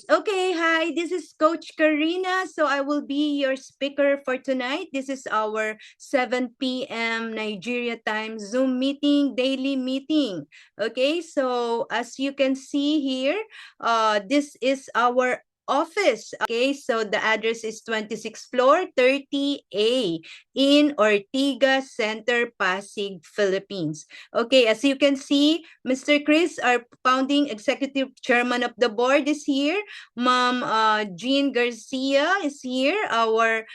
Okay, hi, this is Coach Karina. So I will be your speaker for tonight. This is our 7 p.m. Nigeria time Zoom meeting, daily meeting. Okay, so as you can see here, this is our office. Okay, so the address is 26th floor 30A in Ortigas Center, Pasig, Philippines. Okay, as you can see, Mr. Chris, our founding executive chairman of the board, is here. Ma'am Jean Garcia is here, our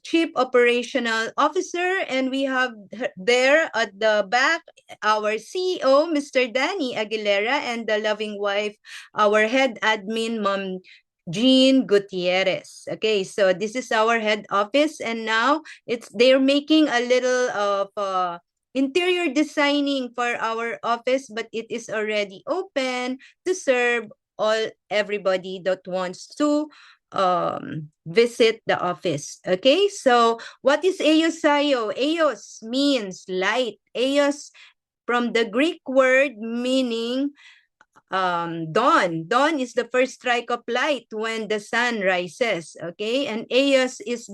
Chief Operational Officer, and we have there at the back our CEO, Mr. Danny Aguilera, and the loving wife, our head admin, Ma'am Jean Gutierrez. Okay, so this is our head office, and now they're making a little of interior designing for our office, but it is already open to serve everybody that wants to visit the office. Okay, so what is Eos Sayo? Eos means light. Eos from the Greek word meaning dawn. Dawn is the first strike of light when the sun rises. Okay, and Eos is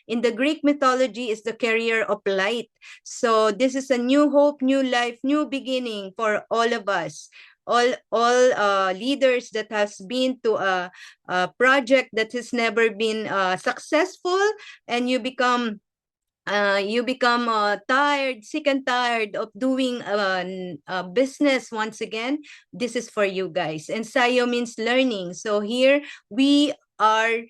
in the Greek mythology is the carrier of light. So this is a new hope, new life, new beginning for all of us. All leaders that has been to a project that has never been successful, and you become tired, sick and tired of doing business once again. This is for you guys. And Sayo means learning. So here we are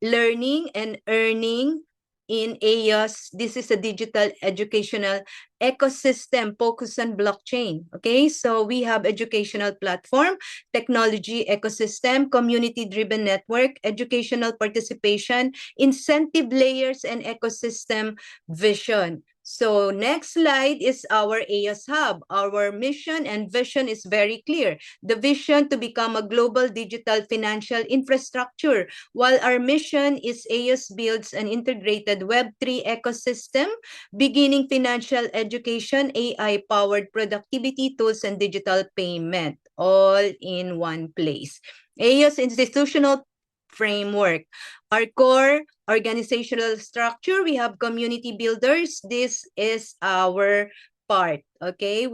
learning and earning in EOS. This is a digital educational ecosystem focused on blockchain. Okay, so we have educational platform, technology ecosystem, community-driven network, educational participation, incentive layers, and ecosystem vision. So next slide is our EOS Hub. Our mission and vision is very clear. The vision to become a global digital financial infrastructure, while our mission is EOS builds an integrated Web3 ecosystem, beginning financial education, AI-powered productivity tools, and digital payment, all in one place. EOS institutional framework. Our core organizational structure, we have community builders. This is our part, okay?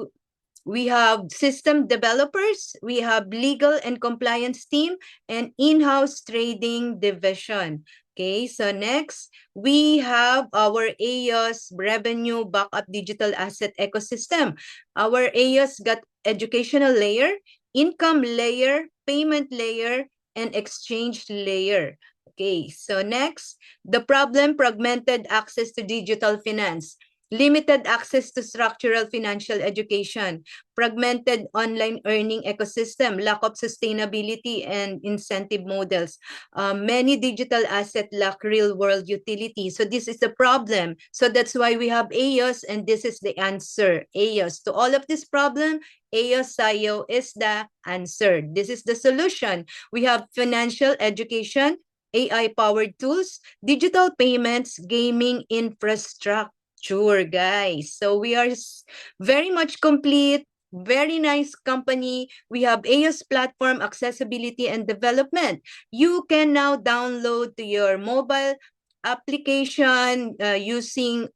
We have system developers, we have legal and compliance team, and in-house trading division. Okay, so next, we have our EOS revenue backup digital asset ecosystem. Our EOS got educational layer, income layer, payment layer, and exchange layer. Okay, so next, the problem, fragmented access to digital finance, limited access to structural financial education, fragmented online earning ecosystem, lack of sustainability and incentive models. Many digital assets lack real-world utility. So this is the problem. So that's why we have EOS, and this is the answer. EOS. To all of this problem, EOS Sayo is the answer. This is the solution. We have financial education, AI-powered tools, digital payments, gaming infrastructure. Sure, guys. So we are very much complete, very nice company. We have EOS platform accessibility and development. You can now download to your mobile application using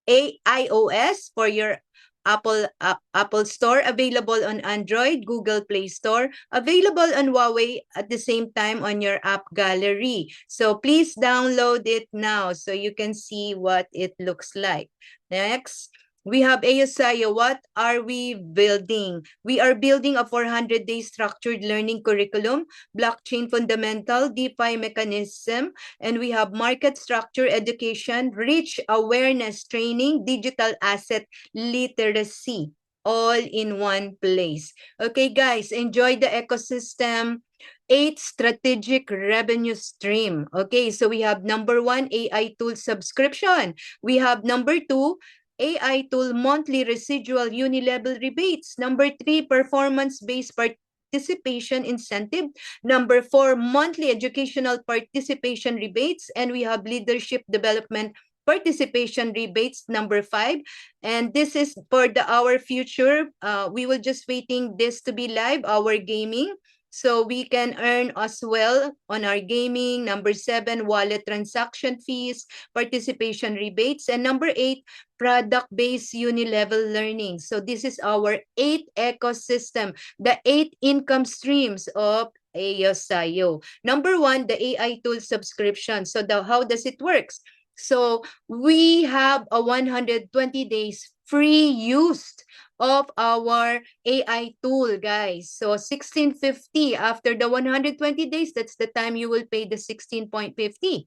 iOS for your Apple Store, available on Android, Google Play Store, available on Huawei at the same time on your app gallery. So please download it now so you can see what it looks like. Next, we have ASIO. What are we building? We are building a 400-day structured learning curriculum, blockchain fundamental, DeFi mechanism, and we have market structure education, rich awareness training, digital asset literacy, all in one place. Okay, guys, enjoy the ecosystem. 8 strategic revenue stream. Okay, so we have number 1, AI tool subscription. We have number 2, AI tool monthly residual unilevel rebates. Number 3, performance-based participation incentive. Number 4, monthly educational participation rebates. And we have leadership development participation rebates, number 5. And this is for our future. We will just waiting this to be live, our gaming. So we can earn as well on our gaming. Number 7, wallet transaction fees, participation rebates. And number 8, product-based uni-level learning. So this is our 8 ecosystem, the 8 income streams of AOSIO. Number 1, the AI tool subscription. So how does it work? So we have a 120 days free use of our AI tool, guys. So 1650 after the 120 days, that's the time you will pay the 16.50.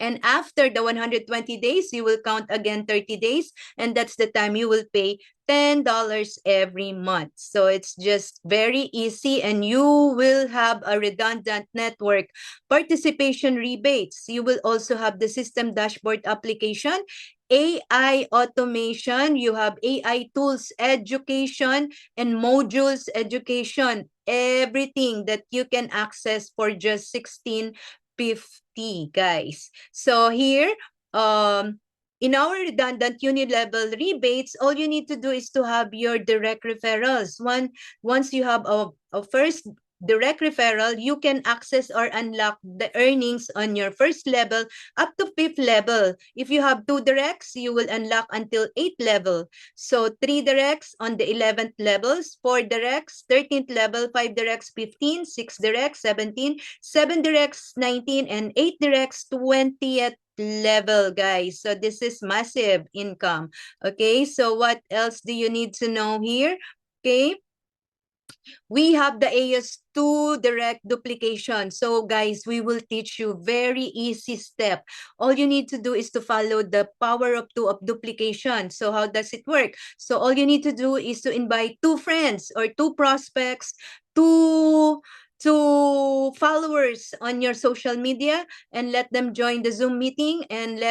And after the 120 days, you will count again 30 days, and that's the time you will pay $10 every month. So it's just very easy, and you will have a redundant network participation rebates. You will also have the system dashboard application, AI automation, you have AI tools education, and modules education, everything that you can access for just 1650, guys. So here, in our redundant uni-level rebates, all you need to do is to have your direct referrals. Once you have a first direct referral, you can access or unlock the earnings on your first level up to 5th level. If you have 2 directs, you will unlock until 8th level. So 3 directs on the 11th levels, 4 directs, 13th level, 5 directs, 15, 6 directs, 17, 7 directs, 19, and 8 directs, 20th level, guys. So this is massive income. Okay, so what else do you need to know here? Okay, we have the AS2 direct duplication. So guys, we will teach you very easy step. All you need to do is to follow the power of 2 of duplication. So how does it work? So all you need to do is to invite 2 friends or 2 prospects, 2 followers on your social media, and let them join the Zoom meeting, and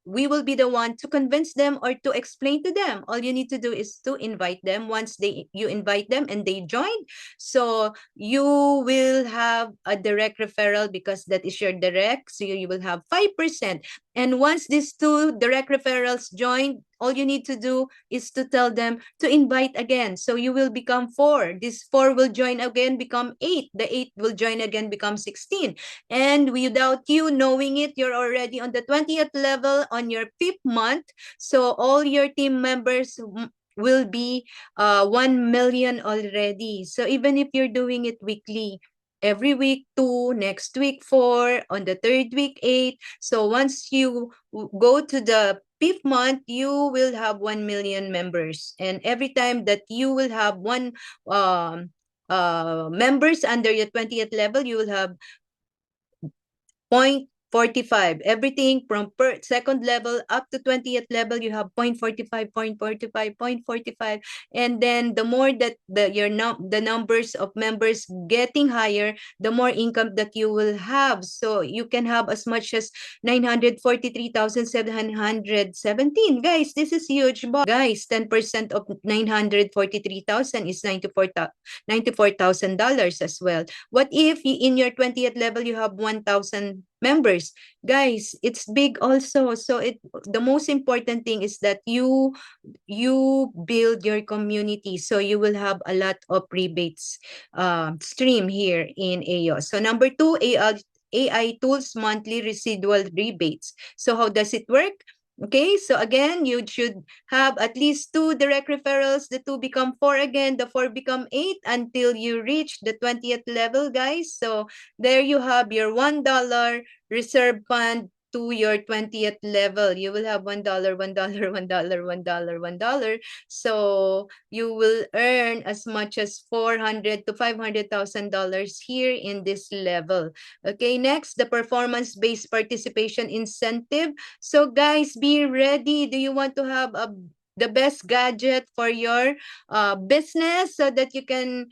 we will be the one to convince them or to explain to them. All you need to do is to invite them. Once you invite them and they join, so you will have a direct referral because that is your direct, so you will have 5%. And once these 2 direct referrals join, all you need to do is to tell them to invite again. So you will become 4. This 4 will join again, become 8. The 8 will join again, become 16. And without you knowing it, you're already on the 20th level on your 5th month. So all your team members will be 1 million already. So even if you're doing it weekly, every week 2, next week 4, on the 3rd week 8. So once you go to the 5th month, you will have 1 million members. And every time that you will have one members under your 20th level, you will have 0.45. Everything from second level up to 20th level, you have 0.45, 0.45, 0.45. And then the more that the numbers of members getting higher, the more income that you will have. So you can have as much as 943,717. Guys, this is huge. Guys, 10% of 943,000 is $94,000 as well. What if in your 20th level you have 1,000 members? Guys, it's big also. So the most important thing is that you build your community, so you will have a lot of rebates stream here in AO. So number 2, AI tools monthly residual rebates. So how does it work? Okay, so again, you should have at least 2 direct referrals. The 2 become 4 again. The 4 become 8 until you reach the 20th level, guys. So there you have your $1 reserve fund to your 20th level. You will have $1, $1, $1, $1, $1. So you will earn as much as $400,000 to $500,000 here in this level. Okay, next, the performance-based participation incentive. So guys, be ready. Do you want to have the best gadget for your business so that you can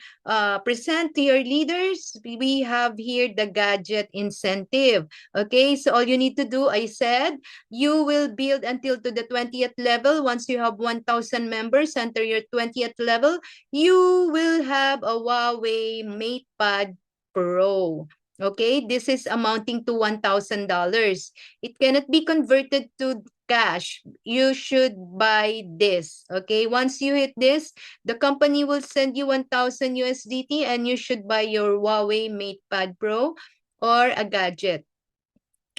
present to your leaders? We have here the gadget incentive. Okay, so all you need to do, I said, you will build until to the 20th level. Once you have 1,000 members under your 20th level, you will have a Huawei MatePad Pro. Okay, this is amounting to $1,000. It cannot be converted to cash. You should buy this. Okay, once you hit this, the company will send you 1,000 USDT and you should buy your Huawei MatePad Pro or a gadget.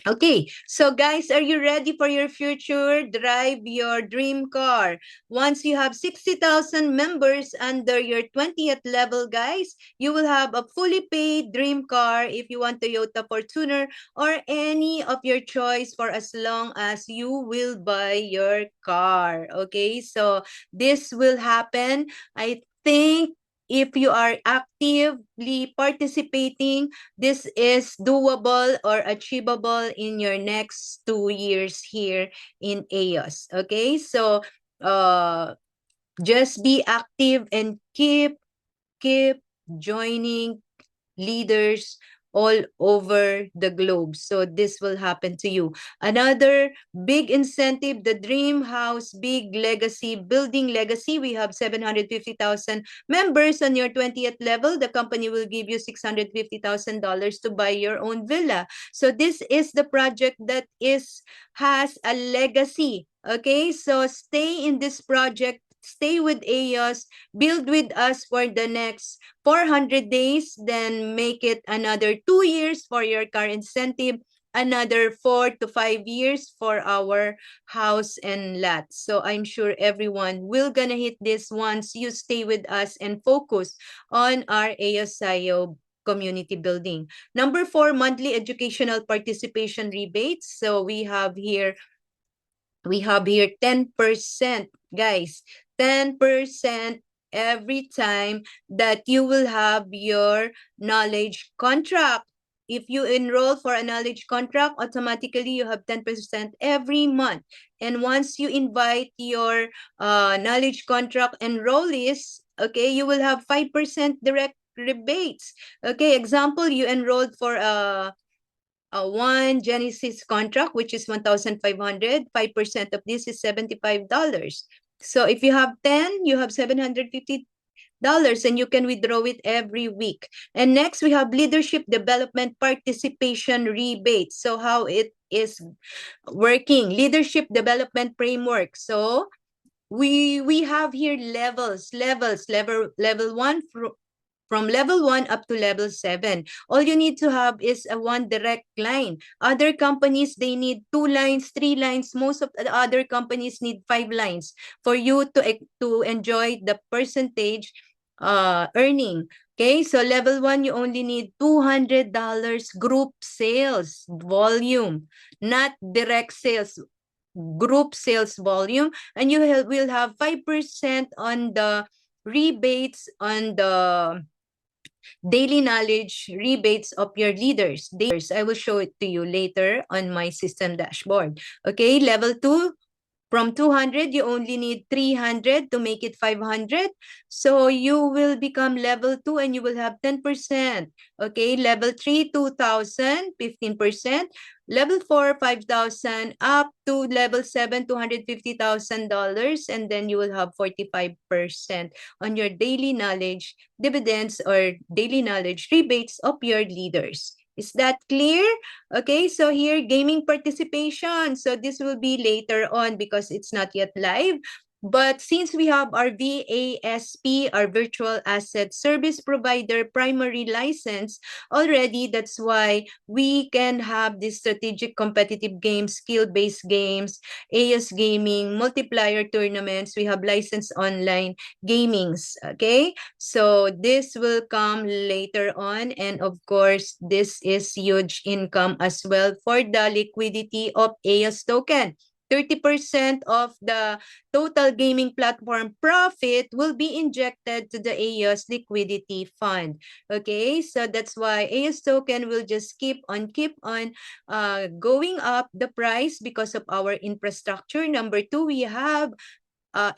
Okay, so guys, are you ready for your future? Drive your dream car. Once you have 60,000 members under your 20th level, guys, you will have a fully paid dream car if you want Toyota Fortuner or any of your choice for as long as you will buy your car. Okay, so this will happen. I think if you are actively participating, this is doable or achievable in your next 2 years here in AOS. Okay, so just be active and keep joining leaders all over the globe. So this will happen to you. Another big incentive, the Dream House Big Legacy, Building Legacy. We have 750,000 members on your 20th level. The company will give you $650,000 to buy your own villa. So this is the project that has a legacy. Okay, so stay in this project, stay with AOS, build with us for the next 400 days, then make it another 2 years for your car incentive, another 4 to 5 years for our house and lot. So I'm sure everyone will gonna hit this once you stay with us and focus on our ASIO community building. Number 4, monthly educational participation rebates. So we have here 10%, guys. 10% every time that you will have your knowledge contract. If you enroll for a knowledge contract, automatically you have 10% every month. And once you invite your knowledge contract enrollees, okay, you will have 5% direct rebates. Okay, example, you enrolled for one Genesis contract, which is 1,500. 5% of this is $75. So if you have 10, you have $750 and you can withdraw it every week. And next, we have leadership development participation rebate. So how it is working, leadership development framework. So we have here levels, level 1 from level 1 up to level 7. All you need to have is a one direct line. Other companies, they need 2 lines, 3 lines. Most of the other companies need 5 lines for you to enjoy the percentage earning. Okay, so level 1, you only need $200 group sales volume, not direct sales, group sales volume. And you will have 5% on the rebates on the daily knowledge rebates of your leaders. I will show it to you later on my system dashboard. Okay, level 2, from 200, you only need 300 to make it 500. So you will become level 2 and you will have 10%. Okay, level 3, 2,000, 15%. Level 4, 5,000, up to level 7, $250,000. And then you will have 45% on your daily knowledge dividends or daily knowledge rebates of your leaders. Is that clear? Okay, so here, gaming participation. So this will be later on because it's not yet live. But since we have our VASP, our Virtual Asset Service Provider primary license already, that's why we can have this strategic competitive games, skill-based games, AS gaming, multiplier tournaments. We have licensed online gamings, okay? So this will come later on. And of course, this is huge income as well for the liquidity of AOS token. 30% of the total gaming platform profit will be injected to the AOS liquidity fund. Okay, so that's why AOS token will just keep on going up the price because of our infrastructure. Number 2, we have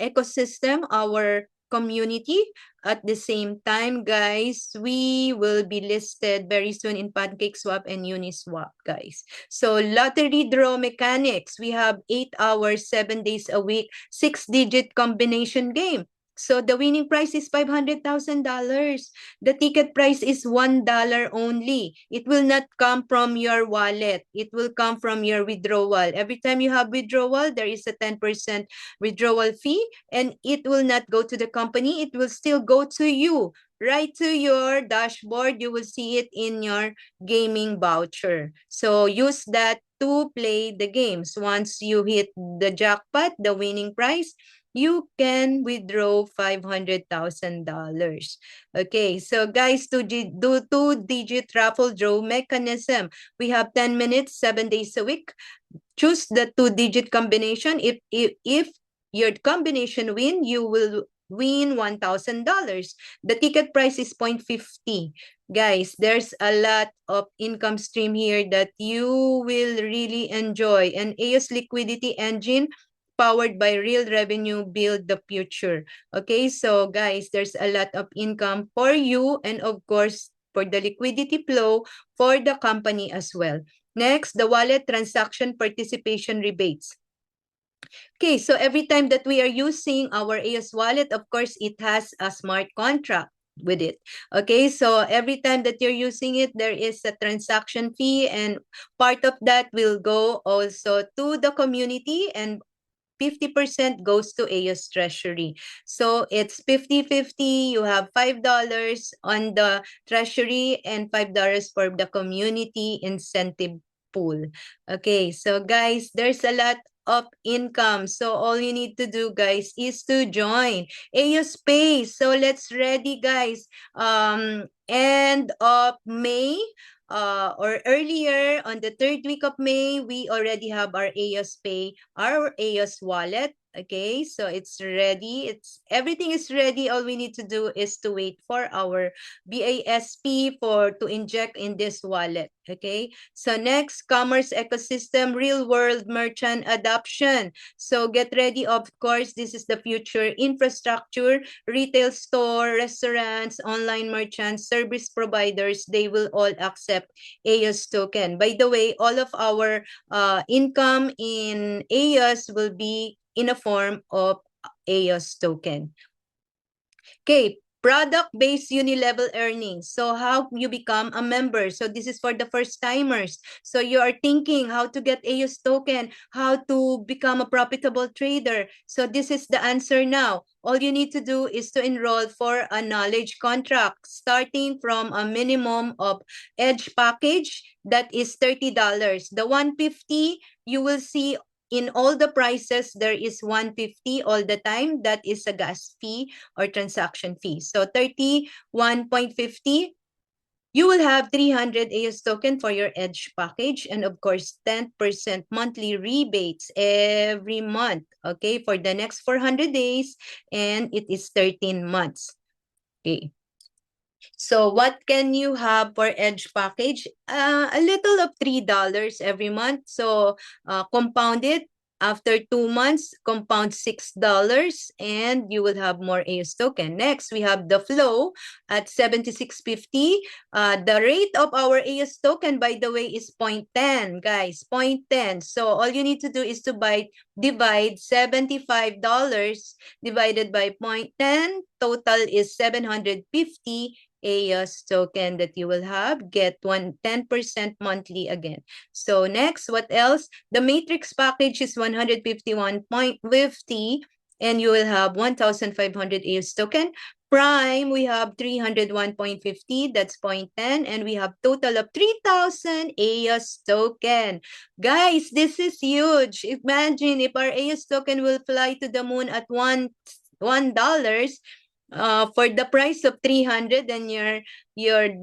ecosystem, our community. At the same time, guys, we will be listed very soon in PancakeSwap and Uniswap, guys. So lottery draw mechanics, we have 8 hours, 7 days a week, 6-digit combination game. So the winning prize is $500,000. The ticket price is $1 only. It will not come from your wallet. It will come from your withdrawal. Every time you have withdrawal, there is a 10% withdrawal fee, and it will not go to the company. It will still go to you. Right to your dashboard, you will see it in your gaming voucher. So use that to play the games. Once you hit the jackpot, the winning prize, you can withdraw $500,000. Okay, so guys, to do two-digit raffle draw mechanism, we have 10 minutes, 7 days a week. Choose the two-digit combination. If your combination win, you will win $1,000. The ticket price is 0.50. Guys, there's a lot of income stream here that you will really enjoy. And AOS Liquidity Engine powered by real revenue build the future. Okay, so guys, there's a lot of income for you and of course for the liquidity flow for the company as well. Next, the wallet transaction participation rebates. Okay, so every time that we are using our AOS wallet, of course, it has a smart contract with it. Okay, so every time that you're using it, there is a transaction fee, and part of that will go also to the community, and 50% goes to AOS Treasury. So it's 50-50. You have $5 on the Treasury and $5 for the community incentive pool. Okay, so guys, there's a lot of income. So all you need to do, guys, is to join AOS Pay. So let's ready, guys. End of May, or earlier on the 3rd week of May, we already have our AOS Pay, our AOS wallet. Okay, so it's ready. Everything is ready. All we need to do is to wait for our BASP to inject in this wallet. Okay, so next, commerce ecosystem, real world merchant adoption. So get ready. Of course, this is the future infrastructure. Retail store, restaurants, online merchants, service providers, they will all accept AOS token. By the way, all of our income in AOS will be in a form of AOS token. Okay, product-based uni-level earnings. So how you become a member. So this is for the first timers. So you are thinking how to get AOS token, how to become a profitable trader. So this is the answer now. All you need to do is to enroll for a knowledge contract starting from a minimum of Edge package that is $30. The 150 you will see in all the prices, there is 150 all the time. That is a gas fee or transaction fee. So 31.50, you will have 300 AOS token for your Edge package, and of course 10% monthly rebates every month, okay, for the next 400 days, and it is 13 months. Okay. So what can you have for Edge package? A little of $3 every month. So compounded after 2 months, compound $6, and you will have more AOS token. Next, we have the flow at 76.50. The rate of our AOS token, by the way, is 0.10, guys, 0.10. So all you need to do is to divide $75 divided by 0.10. Total is 750 AOS token that you will have. Get 10% monthly again. So next, what else? The matrix package is 151.50, and you will have 1,500 AOS token. Prime, we have 301.50, that's 0.10, and we have total of 3,000 AOS token. Guys, this is huge. Imagine if our AOS token will fly to the moon at $1, for the price of 300, then your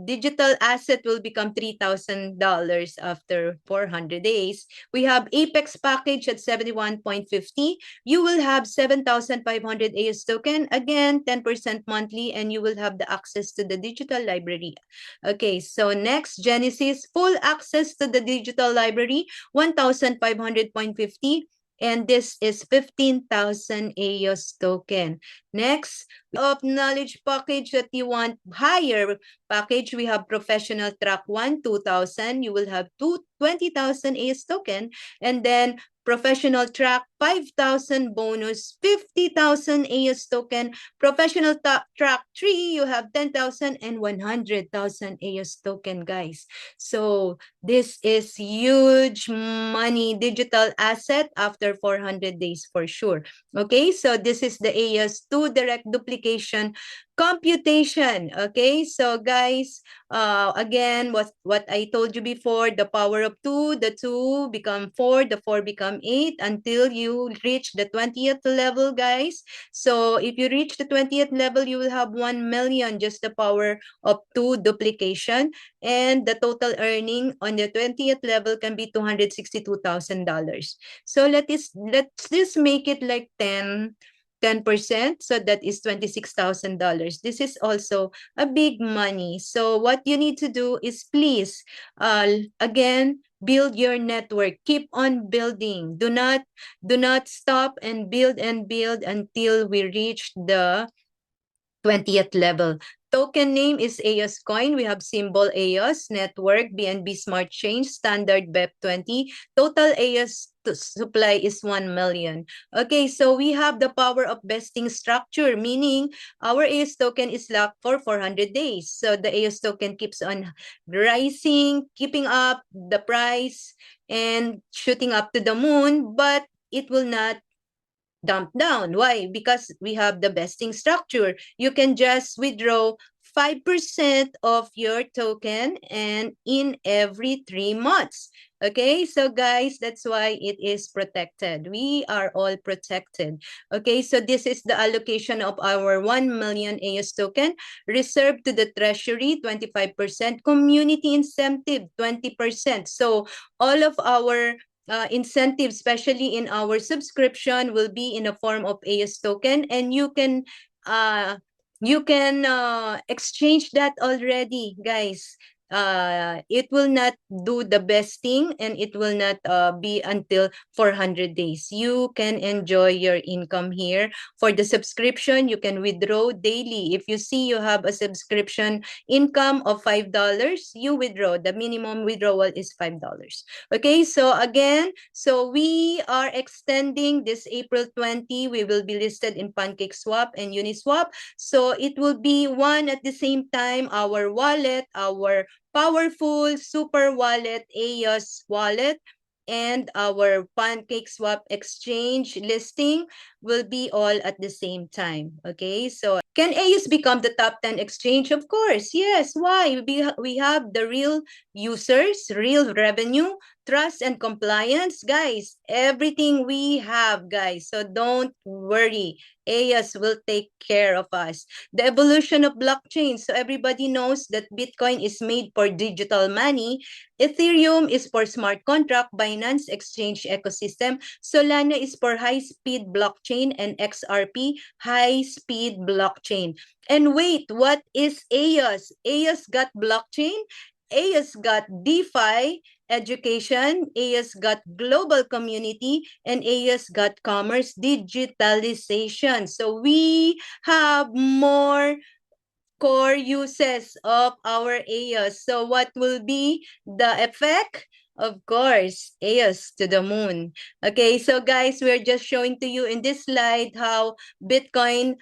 digital asset will become $3,000 after 400 days. We have Apex package at 71.50. You will have 7,500 AOS token. Again, 10% monthly, and you will have the access to the digital library. Okay, so next, Genesis, full access to the digital library, 1,500.50. And this is 15,000 AOS token. Next, of knowledge package that you want higher package, we have professional track 1, 2,000. You will have 20,000 AS token. And then professional track 5,000 bonus, 50,000 AS token. Professional track 3, you have 10,000 and 100,000 AS token, guys. So this is huge money, digital asset after 400 days for sure. Okay, so this is the AS2 direct duplication computation. Okay, so guys, again, what I told you before, the power of 2, the 2 become 4, the 4 become 8 until you reach the 20th level, guys. So if you reach the 20th level, you will have 1 million, just the power of 2 duplication. And the total earning on the 20th level can be $262,000. So let's just make it like 10%, so that is $26,000. This is also a big money. So what you need to do is please, again, build your network. Keep on building. Do not stop and build until we reach the 20th level. Token name is AOS coin. We have symbol AOS, network, BNB Smart Change, standard BEP20. Total AOS supply is 1 million. Okay, so we have the power of vesting structure, meaning our AOS token is locked for 400 days. So the AOS token keeps on rising, keeping up the price and shooting up to the moon, but it will not dump down. Why? Because we have the vesting structure. You can just withdraw 5% of your token and in every 3 months. Okay, so guys, that's why it is protected. We are all protected. Okay, so this is the allocation of our 1 million AS token. Reserved to the treasury, 25%. Community incentive, 20%. So all of our incentives, especially in our subscription, will be in a form of AS token, and you can exchange that already, guys. It will not do the best thing, and it will not be until 400 days. You can enjoy your income here. For the subscription, you can withdraw daily. If you see you have a subscription income of $5, you withdraw. The minimum withdrawal is $5. Okay, so again, so we are extending this April 20. We will be listed in PancakeSwap and Uniswap. So it will be one at the same time, our wallet, our powerful super wallet, AOS wallet, and our PancakeSwap exchange listing will be all at the same time. Okay, so can AOS become the top 10 exchange? Of course, yes. Why? We have the real users, real revenue, trust, and compliance. Guys, everything we have, guys. So don't worry. AOS will take care of us. The evolution of blockchain. So everybody knows that Bitcoin is made for digital money. Ethereum is for smart contract. Binance Exchange ecosystem. Solana is for high-speed blockchain, and XRP, high-speed blockchain. And wait, what is AOS? AOS got blockchain. AOS got DeFi, education, AOS got global community, and AOS got commerce digitalization. So we have more core uses of our AOS. So what will be the effect? Of course, AOS to the moon. Okay, so guys, we're just showing to you in this slide how Bitcoin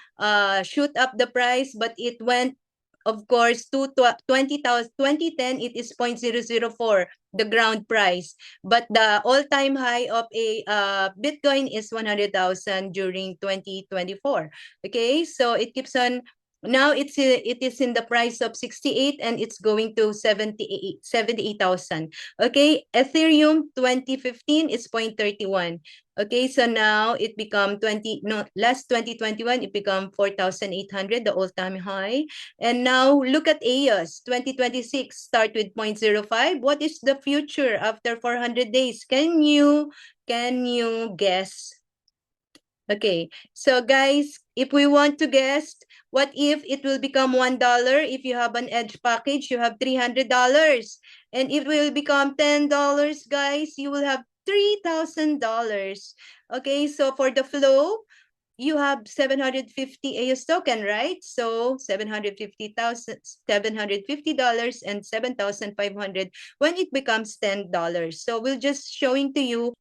shoot up the price, but it went, of course, to 2010, it is 0.004, the ground price. But the all-time high of a Bitcoin is 100,000 during 2024. Okay, so it keeps on. Now it is in the price of 68, and it's going to 78,000. Okay, Ethereum 2015 is 0.31. Okay, so now it become last 2021 it become 4,800, the all-time high. And now look at AOS 2026, start with 0.05. What is the future after 400 days? Can you guess? Okay, so guys, if we want to guess, what if it will become $1? If you have an edge package, you have $300. And it will become $10, guys, you will have $3,000. Okay, so for the flow, you have 750 AUS token, right? So $750 and 7,500 when it becomes $10. So we're just showing to you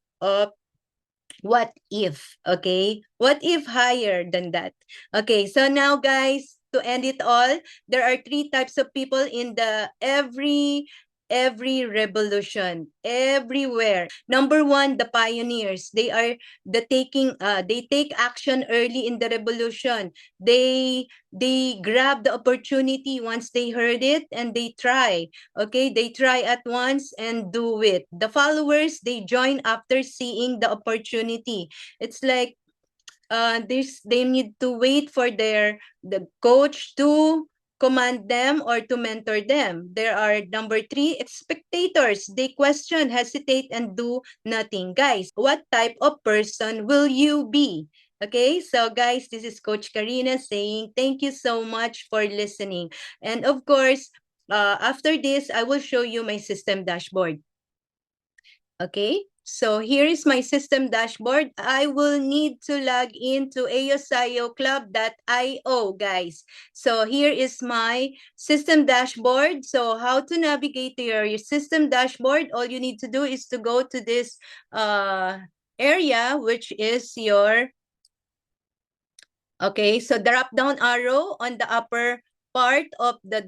what if, okay? What if higher than that? Okay, so now guys, to end it all, there are three types of people in the every revolution, everywhere. Number one, the pioneers. They are they take action early in the revolution. They grab the opportunity once they heard it and they try. Okay, they try at once and do it. The followers, they join after seeing the opportunity. It's like they need to wait for the coach to command them or to mentor them. There are number three, spectators. They question, hesitate, and do nothing. Guys, what type of person will you be? Okay, so guys, this is Coach Karina saying thank you so much for listening. And of course, after this, I will show you my system dashboard. Okay, so here is my system dashboard. I will need to log into aosayoclub.io, guys. So here is my system dashboard. So how to navigate to your system dashboard? All you need to do is to go to this area, which is your, okay, so the drop down arrow on the upper part of the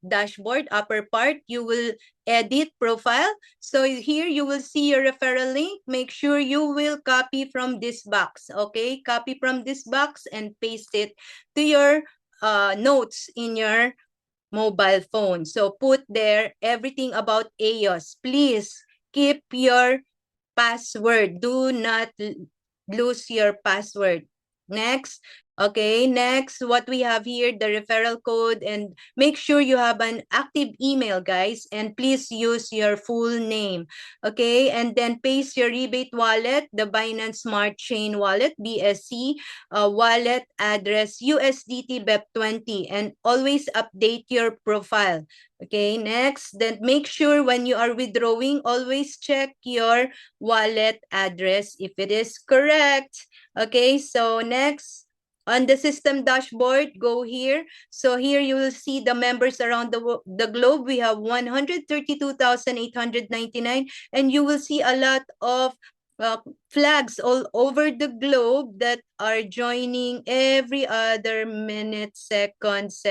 dashboard, upper part, you will edit profile. So here you will see your referral link. Make sure you will copy from this box, okay? Copy from this box and paste it to your notes in your mobile phone. So put there everything about AOS. Please keep your password. Do not lose your password. Next. Okay, next, what we have here, the referral code, and make sure you have an active email, guys, and please use your full name. Okay, and then paste your rebate wallet, the Binance Smart Chain wallet, BSC, wallet address, USDT BEP20, and always update your profile. Okay, next, then make sure when you are withdrawing, always check your wallet address if it is correct. Okay, so next, on the system dashboard, go here. So here you will see the members around the globe. We have 132,899, and you will see a lot of flags all over the globe that are joining every other minute, seconds.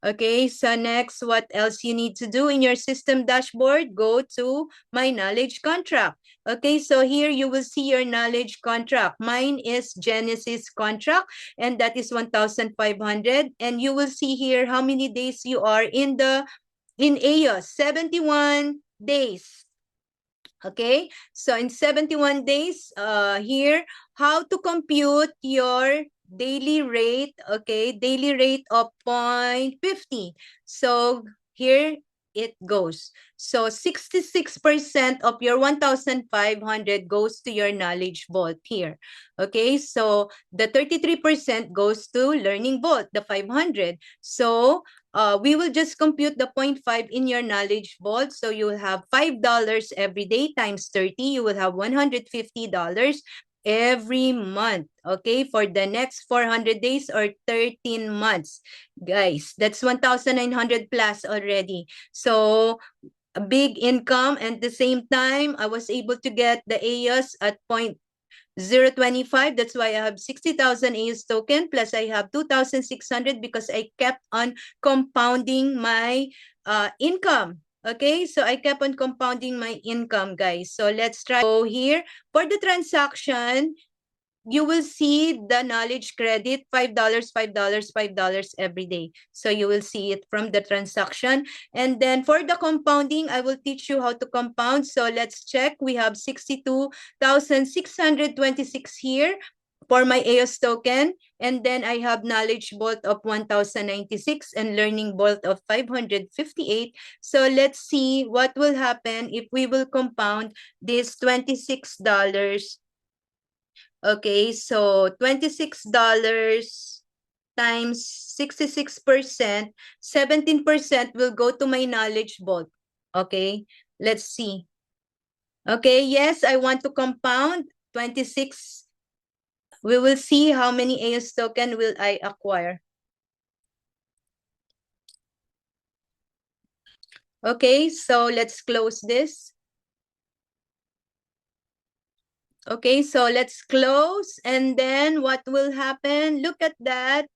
Okay, so next, what else you need to do in your system dashboard? Go to my knowledge contract. Okay, so here you will see your knowledge contract. Mine is Genesis contract, and that is 1,500. And you will see here how many days you are in AOS, 71 days. Okay, so in 71 days, here, how to compute your daily rate, okay, daily rate of 0.50. So here it goes. So 66% of your 1,500 goes to your knowledge vault here. Okay, so the 33% goes to learning vault, the 500. So we will just compute the 0.5 in your knowledge vault. So you will have $5 every day times 30. You will have $150 every month, okay, for the next 400 days or 13 months. Guys, that's 1,900 plus already. So a big income, and at the same time, I was able to get the AOS at 0.025. That's why I have 60,000 AOS token, plus I have 2,600 because I kept on compounding my income. Okay, so I kept on compounding my income, guys. So let's try. So here, for the transaction, you will see the knowledge credit, $5, $5 every day. So you will see it from the transaction. And then for the compounding, I will teach you how to compound. So let's check. We have 62,626 here for my AOS token. And then I have knowledge vault of 1,096 and learning vault of 558. So let's see what will happen if we will compound this $26. Okay, so $26 times 66%, 17% will go to my knowledge vault. Okay, let's see. Okay, yes, I want to compound 26 We will see how many AOS token will I acquire. Okay, so let's close this. Okay, so let's close, and then what will happen? Look at that.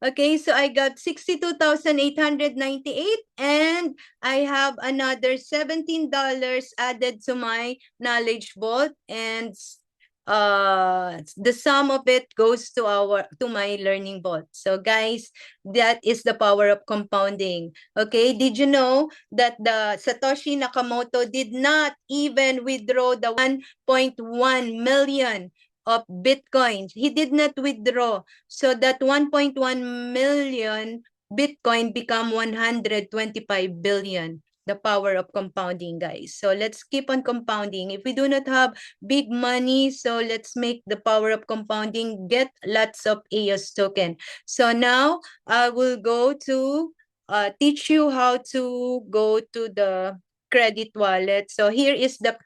Okay, so I got 62,898, and I have another $17 added to my knowledge vault, and the sum of it goes to my learning vault. So guys, that is the power of compounding. Okay, did you know that the Satoshi Nakamoto did not even withdraw the 1.1 million of Bitcoin? He did not withdraw. So that 1.1 million Bitcoin become 125 billion. The power of compounding, guys. So let's keep on compounding. If we do not have big money, so let's make the power of compounding, get lots of AOS token. So now I will go to teach you how to go to the credit wallet. So here is the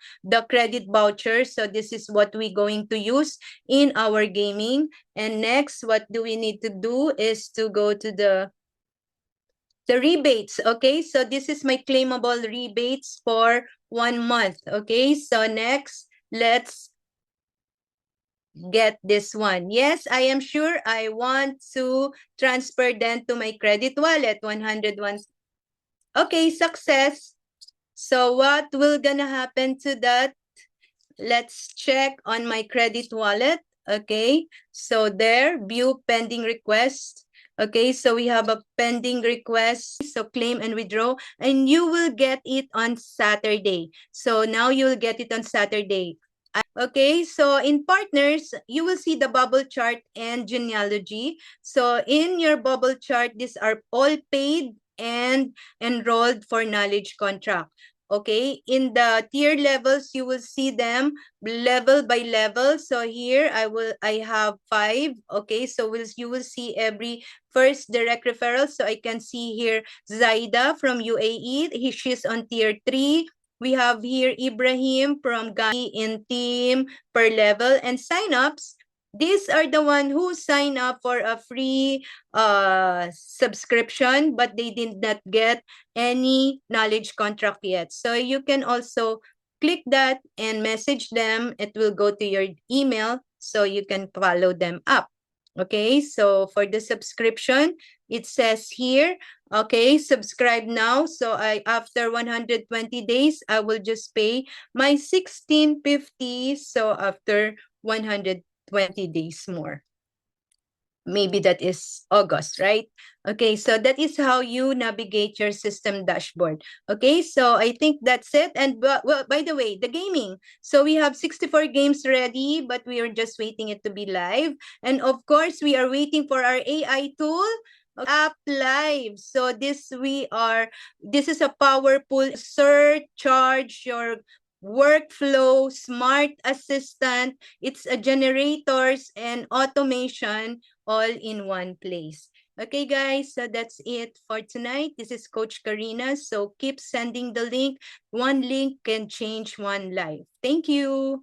credit voucher. So this is what we're going to use in our gaming. And next, what do we need to do is to go to the rebates. Okay, so this is my claimable rebates for 1 month. Okay, so next, let's get this one. Yes, I am sure I want to transfer them to my credit wallet, 101. Okay, success. So what will gonna happen to that? Let's check on my credit wallet. Okay, so there, view pending request. Okay, so we have a pending request. So claim and withdraw, and you will get it on Saturday. So now you will get it on Saturday. Okay, so in partners, you will see the bubble chart and genealogy. So in your bubble chart, these are all paid and enrolled for knowledge contract. Okay, in the tier levels, you will see them level by level. So here I have 5. Okay, so you will see every first direct referral. So I can see here Zaida from UAE. She's on tier 3. We have here Ibrahim from Ghana in team per level, and signups. These are the one who sign up for a free subscription, but they did not get any knowledge contract yet. So you can also click that and message them. It will go to your email, so you can follow them up. Okay, so for the subscription, it says here, okay, subscribe now. So after 120 days, I will just pay my 1650. So after 120 days more. Maybe that is August, right? Okay, so that is how you navigate your system dashboard. Okay, so I think that's it. And well, by the way, the gaming. So we have 64 games ready, but we are just waiting it to be live. And of course, we are waiting for our AI tool, App Live. So this is a powerful surcharge your workflow, smart assistant. It's a generators and automation all in one place. Okay, guys, so that's it for tonight. This is Coach Karina. So keep sending the link. One link can change one life. Thank you.